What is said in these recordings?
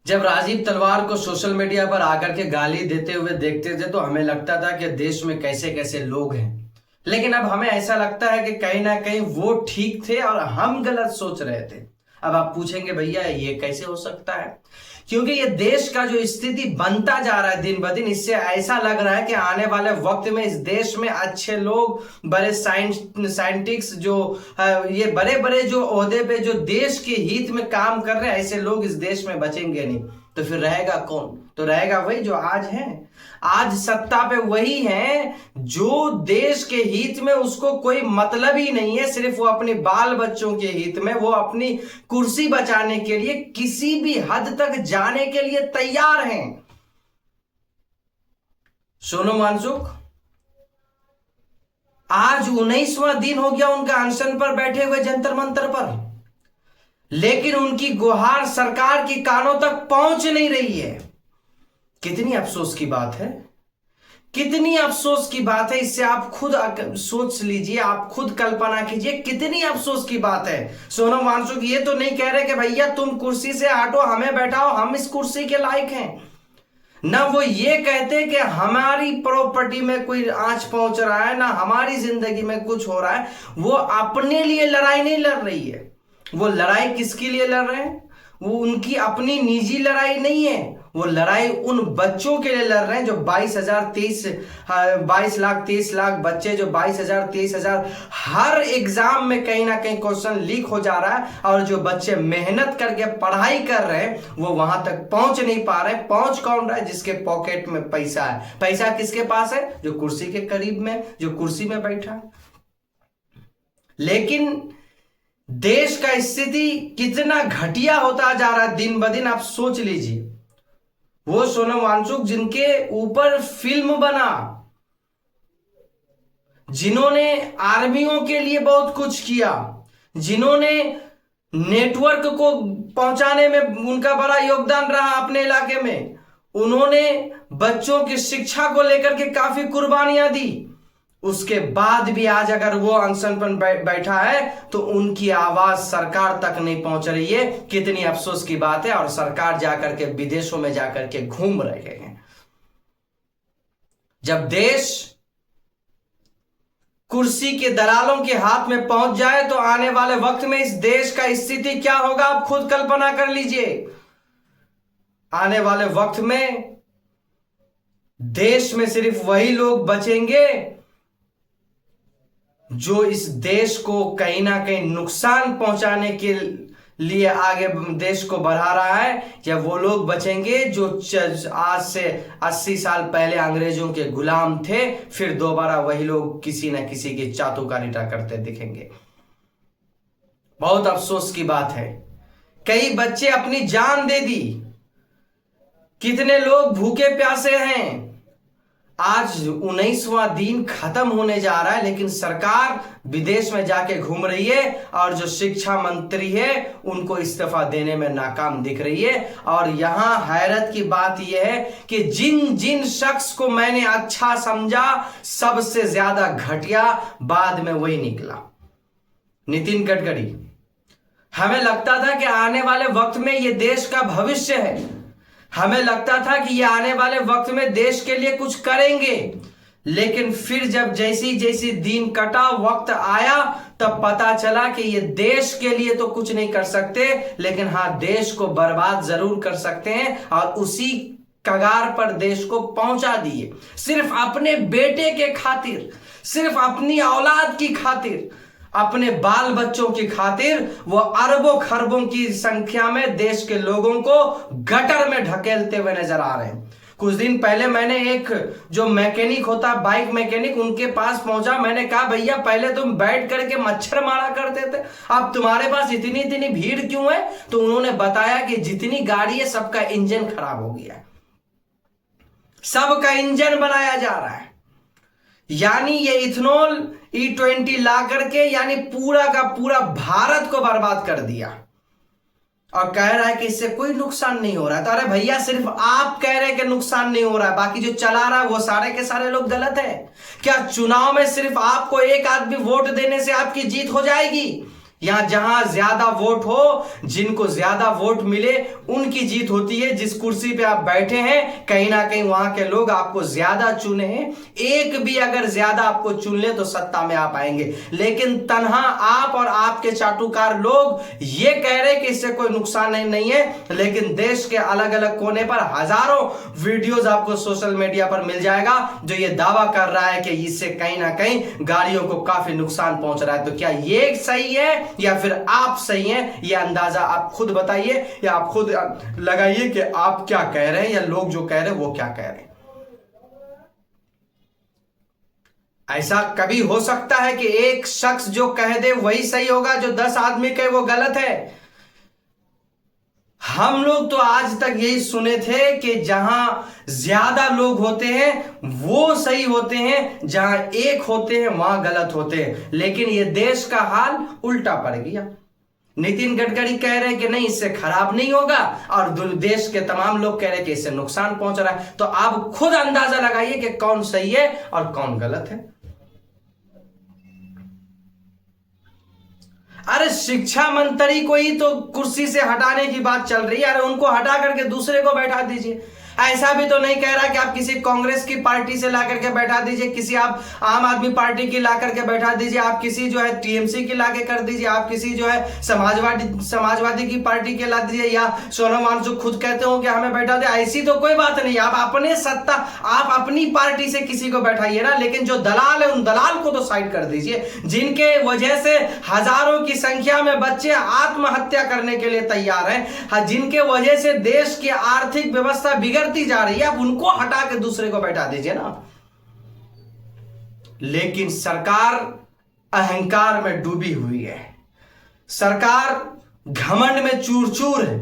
जब राजीव तलवार को सोशल मीडिया पर आकर के गाली देते हुए देखते थे तो हमें लगता था कि देश में कैसे कैसे लोग हैं। लेकिन अब हमें ऐसा लगता है कि कहीं ना कहीं वो ठीक थे और हम गलत सोच रहे थे। अब आप पूछेंगे भैया ये कैसे हो सकता है? क्योंकि ये देश का जो स्थिति बनता जा रहा है दिन ब दिन, इससे ऐसा लग रहा है कि आने वाले वक्त में इस देश में अच्छे लोग, बड़े साइंटिस्ट जो ये बड़े बड़े जो ओहदे पे जो देश के हित में काम कर रहे हैं, ऐसे लोग इस देश में बचेंगे नहीं। तो फिर रहेगा कौन? तो रहेगा वही जो आज है। आज सत्ता पे वही है जो देश के हित में उसको कोई मतलब ही नहीं है, सिर्फ वो अपने बाल बच्चों के हित में, वो अपनी कुर्सी बचाने के लिए किसी भी हद तक जाने के लिए तैयार हैं। सोनम वांगचुक आज 19वां दिन हो गया उनका अनशन पर बैठे हुए जंतर मंतर पर, लेकिन उनकी गुहार सरकार की कानों तक पहुंच नहीं रही है। कितनी अफसोस की बात है, कितनी अफसोस की बात है। इससे आप खुद सोच लीजिए, आप खुद कल्पना कीजिए कितनी अफसोस की बात है। सोनम वांगचुक ये तो नहीं कह रहे कि भैया तुम कुर्सी से हटो, हमें बैठाओ, हम इस कुर्सी के लायक हैं। ना वो ये कहते कि हमारी प्रॉपर्टी में कोई आंच पहुंच रहा है, ना हमारी जिंदगी में कुछ हो रहा है। वो अपने लिए लड़ाई नहीं लड़ रही है। वो लड़ाई किसके लिए लड़ रहे हैं? वो उनकी अपनी निजी लड़ाई नहीं है, वो लड़ाई उन बच्चों के लिए लड़ रहे हैं जो 22 लाख 23 लाख बच्चे, जो 22,000 हर एग्जाम में कहीं ना कहीं क्वेश्चन लीक हो जा रहा है, और जो बच्चे मेहनत करके पढ़ाई कर रहे हैं वो वहां तक पहुंच नहीं पा रहे। पहुंच कौन रहा है? जिसके पॉकेट में पैसा है। पैसा किसके पास है? जो कुर्सी के करीब में, जो कुर्सी में बैठा। लेकिन देश का स्थिति कितना घटिया होता जा रहा है दिन ब दिन, आप सोच लीजिए। वो सोनम वांगचुक जिनके ऊपर फिल्म बना, जिन्होंने आर्मियों के लिए बहुत कुछ किया, जिन्होंने नेटवर्क को पहुंचाने में उनका बड़ा योगदान रहा अपने इलाके में, उन्होंने बच्चों की शिक्षा को लेकर के काफी कुर्बानियां दी, उसके बाद भी आज अगर वो अनशन पर बैठा है तो उनकी आवाज सरकार तक नहीं पहुंच रही है। कितनी अफसोस की बात है। और सरकार जाकर के विदेशों में जाकर के घूम रहे हैं। जब देश कुर्सी के दलालों के हाथ में पहुंच जाए तो आने वाले वक्त में इस देश का स्थिति क्या होगा, आप खुद कल्पना कर लीजिए। आने वाले वक्त में देश में सिर्फ वही लोग बचेंगे जो इस देश को कहीं ना कहीं नुकसान पहुंचाने के लिए आगे देश को बढ़ा रहा है, या वो लोग बचेंगे जो आज से 80 साल पहले अंग्रेजों के गुलाम थे, फिर दोबारा वही लोग किसी न किसी की चाटुकारिता करते दिखेंगे। बहुत अफसोस की बात है। कई बच्चे अपनी जान दे दी, कितने लोग भूखे प्यासे हैं। आज 19वां दिन खत्म होने जा रहा है, लेकिन सरकार विदेश में जाके घूम रही है, और जो शिक्षा मंत्री है उनको इस्तीफा देने में नाकाम दिख रही है। और यहां हैरत की बात यह है कि जिन जिन शख्स को मैंने अच्छा समझा, सबसे ज्यादा घटिया बाद में वही निकला। नितिन गडकरी। हमें लगता था कि आने वाले वक्त में यह देश का भविष्य है, हमें लगता था कि ये आने वाले वक्त में देश के लिए कुछ करेंगे, लेकिन फिर जब जैसी जैसी दिन कटा, वक्त आया, तब पता चला कि ये देश के लिए तो कुछ नहीं कर सकते, लेकिन हां देश को बर्बाद जरूर कर सकते हैं। और उसी कगार पर देश को पहुंचा दिए, सिर्फ अपने बेटे के खातिर, सिर्फ अपनी औलाद की खातिर, अपने बाल बच्चों की खातिर वो अरबों खरबों की संख्या में देश के लोगों को गटर में ढकेलते हुए नजर आ रहे हैं। कुछ दिन पहले मैंने एक जो मैकेनिक होता, बाइक मैकेनिक, उनके पास पहुंचा। मैंने कहा भैया पहले तुम बैठ करके मच्छर मारा करते थे, अब तुम्हारे पास इतनी इतनी भीड़ क्यों है? तो उन्होंने बताया कि जितनी गाड़ी है सबका इंजन खराब हो गया है, सबका इंजन बनाया जा रहा है। यानी ये इथेनॉल E20 ला करके यानी पूरा का पूरा भारत को बर्बाद कर दिया, और कह रहा है कि इससे कोई नुकसान नहीं हो रहा है। तो अरे भैया सिर्फ आप कह रहे हैं कि नुकसान नहीं हो रहा है, बाकी जो चला रहा है वो सारे के सारे लोग गलत है क्या? चुनाव में सिर्फ आपको एक आदमी वोट देने से आपकी जीत हो जाएगी? यहां जहां ज्यादा वोट हो, जिनको ज्यादा वोट मिले उनकी जीत होती है। जिस कुर्सी पे आप बैठे हैं कहीं ना कहीं वहां के लोग आपको ज्यादा चुने हैं। एक भी अगर ज्यादा आपको चुन ले तो सत्ता में आप आएंगे। लेकिन तन्हा आप और आपके चाटुकार लोग ये कह रहे कि इससे कोई नुकसान नहीं है, लेकिन देश के अलग अलग कोने पर हजारों वीडियोस आपको सोशल मीडिया पर मिल जाएगा जो ये दावा कर रहा है कि इससे कहीं ना कहीं गाड़ियों को काफी नुकसान पहुंच रहा है। तो क्या ये सही है या फिर आप सही हैं? ये अंदाजा आप खुद बताइए या आप खुद लगाइए कि आप क्या कह रहे हैं या लोग जो कह रहे हैं वो क्या कह रहे हैं। ऐसा कभी हो सकता है कि एक शख्स जो कह दे वही सही होगा, जो 10 आदमी कहे वो गलत है? हम लोग तो आज तक यही सुने थे कि जहां ज्यादा लोग होते हैं वो सही होते हैं, जहां एक होते हैं वहां गलत होते हैं। लेकिन ये देश का हाल उल्टा पड़ गया। नितिन गडकरी कह रहे हैं कि नहीं इससे खराब नहीं होगा, और देश के तमाम लोग कह रहे हैं कि इससे नुकसान पहुंच रहा है। तो आप खुद अंदाजा लगाइए कि कौन सही है और कौन गलत है। अरे शिक्षा मंत्री को ही तो कुर्सी से हटाने की बात चल रही है। अरे उनको हटा करके दूसरे को बैठा दीजिए। ऐसा भी तो नहीं कह रहा कि आप किसी कांग्रेस की पार्टी से ला करके बैठा दीजिए, किसी आप आम आदमी पार्टी की ला करके बैठा दीजिए, आप किसी जो है टीएमसी की ला के कर दीजिए, आप किसी जो है समाजवादी की पार्टी के ला दीजिए, या सोनम वांगचुक खुद कहते हो कि हमें बैठा दे। ऐसी तो कोई बात नहीं। आप अपने सत्ता, आप अपनी पार्टी से किसी को बैठाइए ना, लेकिन जो दलाल है उन दलाल को तो साइड कर दीजिए, जिनके वजह से हजारों की संख्या में बच्चे आत्महत्या करने के लिए तैयार हैं, जिनके वजह से देश की आर्थिक व्यवस्था बिगड़ती जा रही है। आप उनको हटा के दूसरे को बैठा दीजिए ना। लेकिन सरकार अहंकार में डूबी हुई है, सरकार घमंड में चूर चूर है,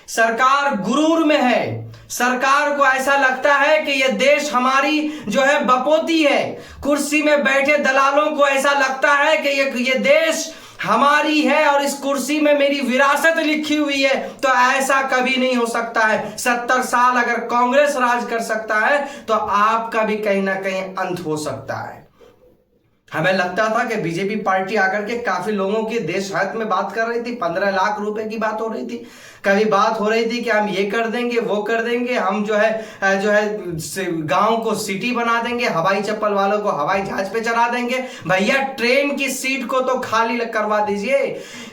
सरकार गुरूर में है। सरकार को ऐसा लगता है कि यह देश हमारी जो है बपोती है। कुर्सी में बैठे दलालों को ऐसा लगता है कि यह देश हमारी है और इस कुर्सी में मेरी विरासत लिखी हुई है। तो ऐसा कभी नहीं हो सकता है। 70 साल अगर कांग्रेस राज कर सकता है तो आपका भी कहीं ना कहीं अंत हो सकता है। हमें लगता था कि बीजेपी पार्टी आकर के काफी लोगों की देश हित में बात कर रही थी, 15 लाख रुपए की बात हो रही थी, कभी बात हो रही थी कि हम ये कर देंगे वो कर देंगे, हम जो है गांव को सिटी बना देंगे, हवाई चप्पल वालों को हवाई जहाज पे चढ़ा देंगे। भैया ट्रेन की सीट को तो खाली करवा दीजिए।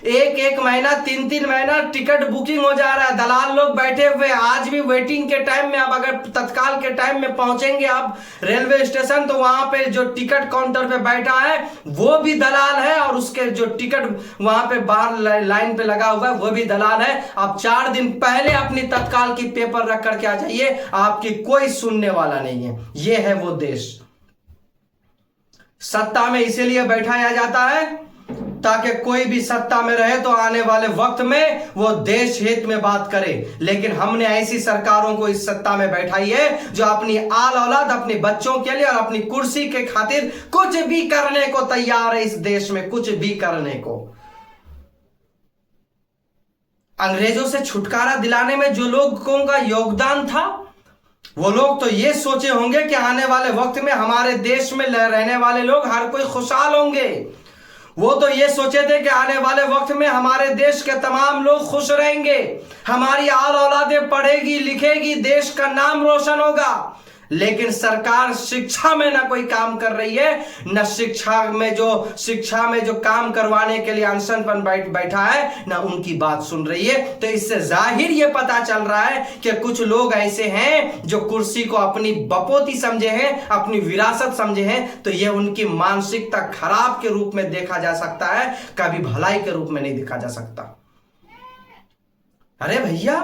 एक महीना 3 महीना टिकट बुकिंग हो जा रहा है, दलाल लोग बैठे हुए। आज भी वेटिंग के टाइम में, आप अगर तत्काल के टाइम में पहुंचेंगे आप रेलवे स्टेशन, तो वहां पे जो टिकट काउंटर पे बैठा है वो भी दलाल है, और उसके जो टिकट वहां पे बाहर लाइन पे लगा हुआ है वो भी दलाल है। आप 4 दिन पहले अपनी तत्काल की पेपर रख करके आ जाइए, आपकी कोई सुनने वाला नहीं है। ये है वो देश। सत्ता में इसीलिए बैठाया जाता है ताकि कोई भी सत्ता में रहे तो आने वाले वक्त में वो देश हित में बात करे। लेकिन हमने ऐसी सरकारों को इस सत्ता में बैठाई है जो अपनी आल औलाद, अपने बच्चों के लिए और अपनी कुर्सी के खातिर कुछ भी करने को तैयार है। इस देश में कुछ भी करने को। अंग्रेजों से छुटकारा दिलाने में जो लोगों का योगदान था, वो लोग तो ये सोचे होंगे कि आने वाले वक्त में हमारे देश में रहने वाले लोग हर कोई खुशहाल होंगे। वो तो ये सोचे थे कि आने वाले वक्त में हमारे देश के तमाम लोग खुश रहेंगे, हमारी आल औलादें पढ़ेगी लिखेगी, देश का नाम रोशन होगा। लेकिन सरकार शिक्षा में ना कोई काम कर रही है, न शिक्षा में जो काम करवाने के लिए अनशन पर बैठा है, ना उनकी बात सुन रही है। तो इससे जाहिर ये पता चल रहा है कि कुछ लोग ऐसे हैं जो कुर्सी को अपनी बपोती समझे हैं, अपनी विरासत समझे हैं। तो ये उनकी मानसिकता खराब के रूप में देखा जा सकता है, कभी भलाई के रूप में नहीं देखा जा सकता। अरे भैया,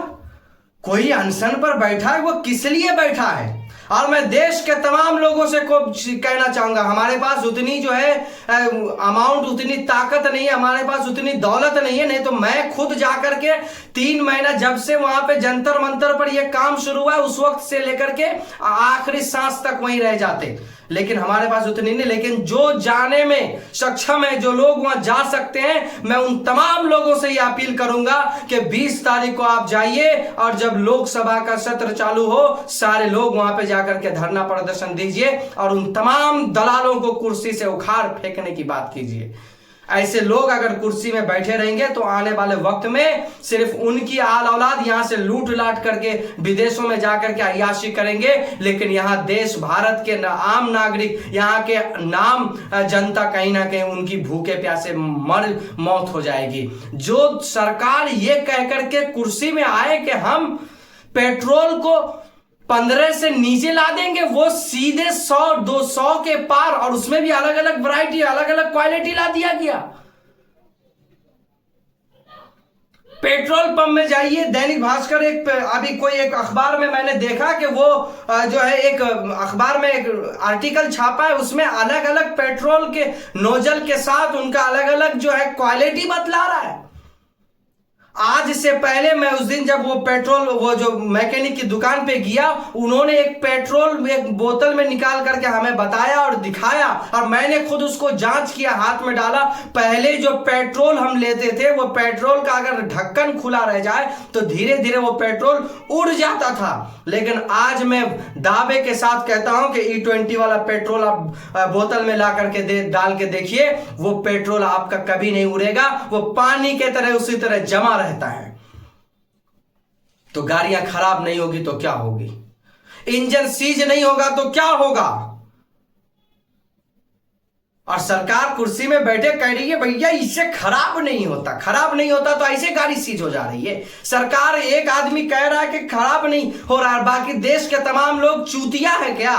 कोई अनशन पर बैठा है, वो किस लिए बैठा है? और मैं देश के तमाम लोगों से को कहना चाहूंगा, हमारे पास उतनी जो है अमाउंट, उतनी ताकत नहीं है, हमारे पास उतनी दौलत नहीं है। नहीं तो मैं खुद जाकर के 3 महीना, जब से वहां पे जंतर मंतर पर यह काम शुरू हुआ है, उस वक्त से लेकर के आखिरी सांस तक वहीं रह जाते। लेकिन हमारे पास उतनी नहीं। लेकिन जो जाने में सक्षम है, जो लोग वहां जा सकते हैं, मैं उन तमाम लोगों से यह अपील करूंगा कि 20 तारीख को आप जाइए, और जब लोकसभा का सत्र चालू हो, सारे लोग वहां पे जाकर के धरना प्रदर्शन दीजिए और उन तमाम दलालों को कुर्सी से उखाड़ फेंकने की बात कीजिए। ऐसे लोग अगर कुर्सी में बैठे रहेंगे तो आने वाले वक्त में सिर्फ उनकी आल औलाद यहां से लूट लाट करके विदेशों में जाकर के अय्याशी करेंगे, लेकिन यहां देश भारत के आम नागरिक, यहां के नाम जनता कहीं ना कहीं उनकी भूखे प्यासे मौत हो जाएगी। जो सरकार ये कह करके कुर्सी में आए कि हम पेट्रोल को 15 से नीचे ला देंगे, वो सीधे 100-200 के पार, और उसमें भी अलग अलग वैरायटी, अलग अलग क्वालिटी ला दिया गया। पेट्रोल पंप में जाइए, दैनिक भास्कर अभी कोई एक अखबार में मैंने देखा कि वो जो है एक अखबार में एक आर्टिकल छापा है, उसमें अलग अलग पेट्रोल के नोजल के साथ उनका अलग अलग जो है क्वालिटी बतला रहा है। आज से पहले मैं उस दिन जब वो जो मैकेनिक की दुकान पे गया, उन्होंने एक पेट्रोल एक बोतल में निकाल करके हमें बताया और दिखाया, और मैंने खुद उसको जांच किया, हाथ में डाला। पहले जो पेट्रोल हम लेते थे, वो पेट्रोल का अगर ढक्कन खुला रह जाए तो धीरे धीरे वो पेट्रोल उड़ जाता था, लेकिन आज मैं दावे के साथ कहता हूं कि E20 वाला पेट्रोल आप बोतल में ला करके डाल के देखिए, वो पेट्रोल आपका कभी नहीं उड़ेगा, वो पानी के तरह उसी तरह जमा रहता है। तो गाड़ियां खराब नहीं होगी तो क्या होगी, इंजन सीज नहीं होगा तो क्या होगा। और सरकार कुर्सी में बैठे कह रही है भैया इससे खराब नहीं होता, खराब नहीं होता तो ऐसे गाड़ी सीज हो जा रही है। सरकार, एक आदमी कह रहा है कि खराब नहीं हो रहा है, बाकी देश के तमाम लोग चूतिया है क्या।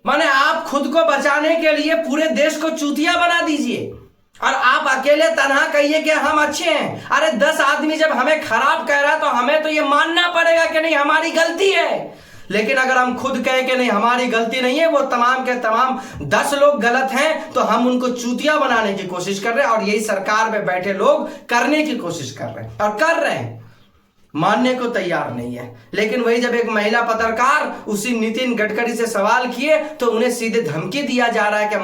माने आप खुद को बचाने के लिए पूरे देश को चूतिया बना दीजिए और आप अकेले तनहा कहिए कि हम अच्छे हैं। अरे 10 आदमी जब हमें खराब कह रहा है तो हमें तो ये मानना पड़ेगा कि नहीं हमारी गलती है। लेकिन अगर हम खुद कहें कि नहीं हमारी गलती नहीं है, वो तमाम के तमाम 10 लोग गलत हैं, तो हम उनको चूतिया बनाने की कोशिश कर रहे हैं। और यही सरकार में बैठे लोग करने की कोशिश कर रहे हैं और कर रहे हैं, मानने को तैयार नहीं है। लेकिन वही जब एक महिला पत्रकार उसी नितिन गडकरी से सवाल किए तो उन्हें सीधे धमकी दिया जा रहा है कि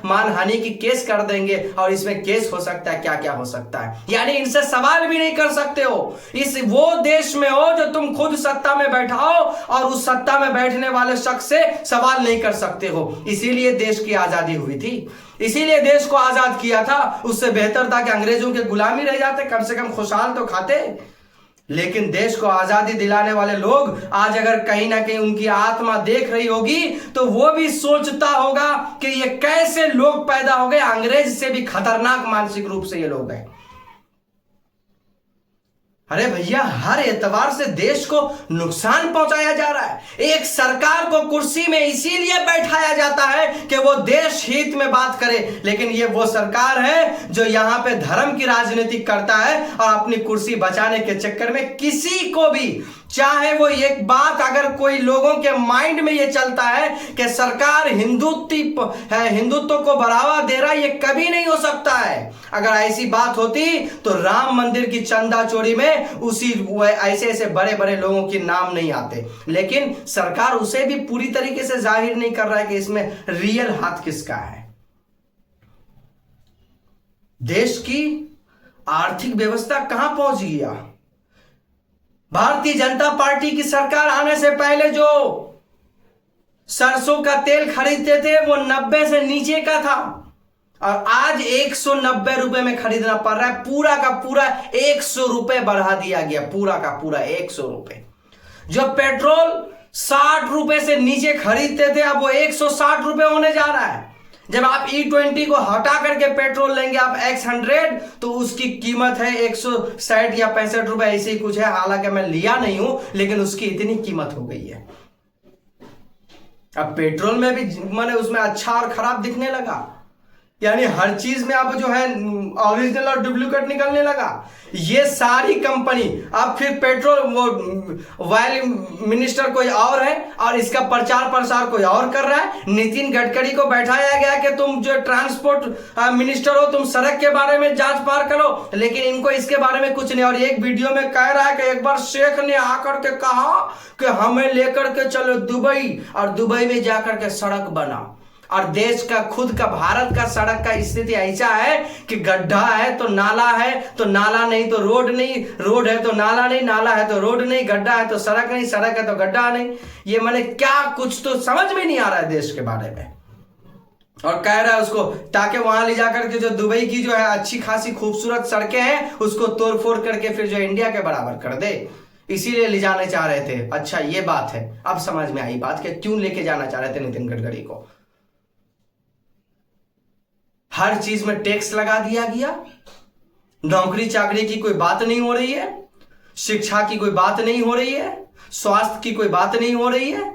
मानहानि की केस कर देंगे, और इसमें केस हो सकता है, क्या क्या हो सकता है। यानी इनसे सवाल भी नहीं कर सकते हो। इस वो देश में हो जो तुम खुद सत्ता में बैठाओ और उस सत्ता में बैठने वाले शख्स से सवाल नहीं कर सकते हो। इसीलिए देश की आजादी हुई थी, इसीलिए देश को आजाद किया था। उससे बेहतर था कि अंग्रेजों के गुलामी रह जाते, कम से कम खुशहाल तो खाते। लेकिन देश को आजादी दिलाने वाले लोग आज अगर कहीं ना कहीं उनकी आत्मा देख रही होगी तो वो भी सोचता होगा कि ये कैसे लोग पैदा हो गए, अंग्रेज से भी खतरनाक मानसिक रूप से ये लोग हैं। अरे भैया, हर एतबार से देश को नुकसान पहुंचाया जा रहा है। एक सरकार को कुर्सी में इसीलिए बैठाया जाता है कि वो देश हित में बात करे, लेकिन ये वो सरकार है जो यहां पे धर्म की राजनीति करता है और अपनी कुर्सी बचाने के चक्कर में किसी को भी, चाहे वो एक बात अगर कोई लोगों के माइंड में ये चलता है कि सरकार हिंदुत्व को बढ़ावा दे रहा है, ये कभी नहीं हो सकता है। अगर ऐसी बात होती तो राम मंदिर की चंदा चोरी में ऐसे ऐसे बड़े बड़े लोगों के नाम नहीं आते। लेकिन सरकार उसे भी पूरी तरीके से जाहिर नहीं कर रहा है कि इसमें रियल हाथ किसका है। देश की आर्थिक व्यवस्था कहां पहुंच गया। भारतीय जनता पार्टी की सरकार आने से पहले जो सरसों का तेल खरीदते थे वो 90 से नीचे का था, और आज 190 रुपए में खरीदना पड़ रहा है। पूरा का पूरा 100 रुपए बढ़ा दिया गया, पूरा का पूरा 100 रुपए। जो पेट्रोल 60 रुपए से नीचे खरीदते थे अब वो 160 रुपए होने जा रहा है। जब आप E20 को हटा करके पेट्रोल लेंगे आप X100 तो उसकी कीमत है 160 या 65 रुपए, ऐसे ही कुछ है। हालांकि मैं लिया नहीं हूं, लेकिन उसकी इतनी कीमत हो गई है। अब पेट्रोल में भी माने उसमें अच्छा और खराब दिखने लगा, यानी हर चीज में अब जो है ओरिजिनल और डुप्लीकेट निकलने लगा। ये सारी कंपनी अब फिर पेट्रोल, वो ऑयल मिनिस्टर कोई और है और इसका प्रचार प्रसार कोई और कर रहा है। नितिन गडकरी को बैठाया गया कि तुम जो ट्रांसपोर्ट मिनिस्टर हो, तुम सड़क के बारे में जांच पार करो, लेकिन इनको इसके बारे में कुछ नहीं। और एक वीडियो में कह रहा है कि एक बार शेख ने आकर के कहा कि हमें लेकर के चलो दुबई, और दुबई में जाकर के सड़क बना। और देश का खुद का भारत का सड़क का स्थिति ऐसा है कि गड्ढा है तो नाला है, तो नाला नहीं तो रोड नहीं, रोड है तो नाला नहीं, नाला है तो रोड नहीं, गड्ढा है तो सड़क नहीं, सड़क है तो गड्ढा नहीं। ये मैंने क्या, कुछ तो समझ में नहीं आ रहा है देश के बारे में। और कह रहा है उसको ताकि वहां ले जाकर के जो दुबई की जो है अच्छी खासी खूबसूरत सड़कें हैं उसको तोड़ फोड़ करके फिर जो इंडिया के बराबर कर दे, इसीलिए ले जाने चाह रहे थे। अच्छा ये बात है, अब समझ में आई बात कि क्यों लेके जाना चाह रहे थे नितिन गडकरी को। हर चीज में टैक्स लगा दिया गया, नौकरी चाकरी की कोई बात नहीं हो रही है, शिक्षा की कोई बात नहीं हो रही है, स्वास्थ्य की कोई बात नहीं हो रही है,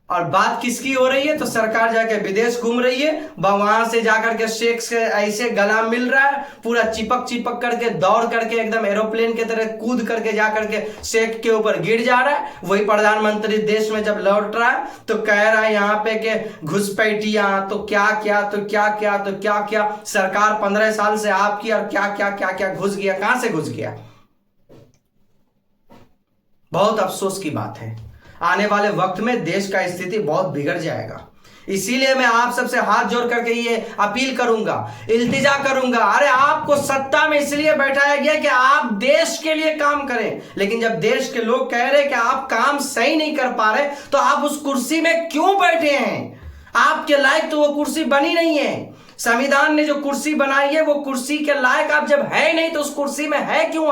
और बात किसकी हो रही है तो सरकार जाके विदेश घूम रही है, वहां से जाकर के शेख से ऐसे गला मिल रहा है, पूरा चिपक चिपक करके दौड़ करके एकदम एरोप्लेन की तरह कूद करके जाकर के शेख के ऊपर गिर जा रहा है। वही प्रधानमंत्री देश में जब लौट रहा है तो कह रहा है यहाँ पे कि घुसपैठियां तो क्या क्या तो क्या क्या तो क्या क्या, सरकार 15 साल से आपकी और क्या क्या क्या क्या घुस गया, कहां से घुस गया। बहुत अफसोस की बात है, आने वाले वक्त में देश का स्थिति बहुत बिगड़ जाएगा। इसीलिए मैं आप सबसे हाथ जोड़ करके ये अपील करूंगा, इल्तिजा करूंगा, अरे आपको सत्ता में इसलिए बैठाया गया कि आप देश के लिए काम करें, लेकिन जब देश के लोग कह रहे कि आप काम सही नहीं कर पा रहे तो आप उस कुर्सी में क्यों बैठे हैं। आपके लायक तो वो कुर्सी बनी नहीं है। संविधान ने जो कुर्सी बनाई है वो कुर्सी के लायक आप जब है नहीं तो उस कुर्सी में है क्यों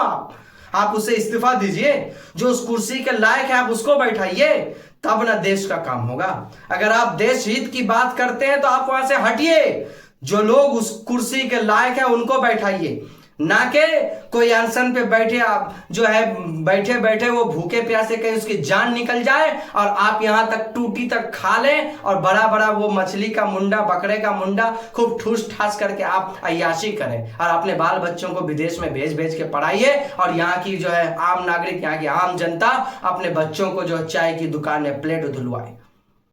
आप उसे इस्तीफा दीजिए, जो उस कुर्सी के लायक है आप उसको बैठाइए, तब ना देश का काम होगा। अगर आप देश हित की बात करते हैं तो आप वहां से हटिए, जो लोग उस कुर्सी के लायक है उनको बैठाइए, ना के कोई अनशन पे बैठे आप जो है बैठे बैठे वो भूखे प्यासे कहीं उसकी जान निकल जाए और आप यहां तक टूटी तक खा लें और बड़ा बड़ा वो मछली का मुंडा बकरे का मुंडा खूब ठूस ठास करके आप अय्याशी करें और अपने बाल बच्चों को विदेश में भेज भेज के पढ़ाइए और यहाँ की जो है आम नागरिक, यहाँ की आम जनता अपने बच्चों को जो चाय की दुकान में प्लेट धुलवाए।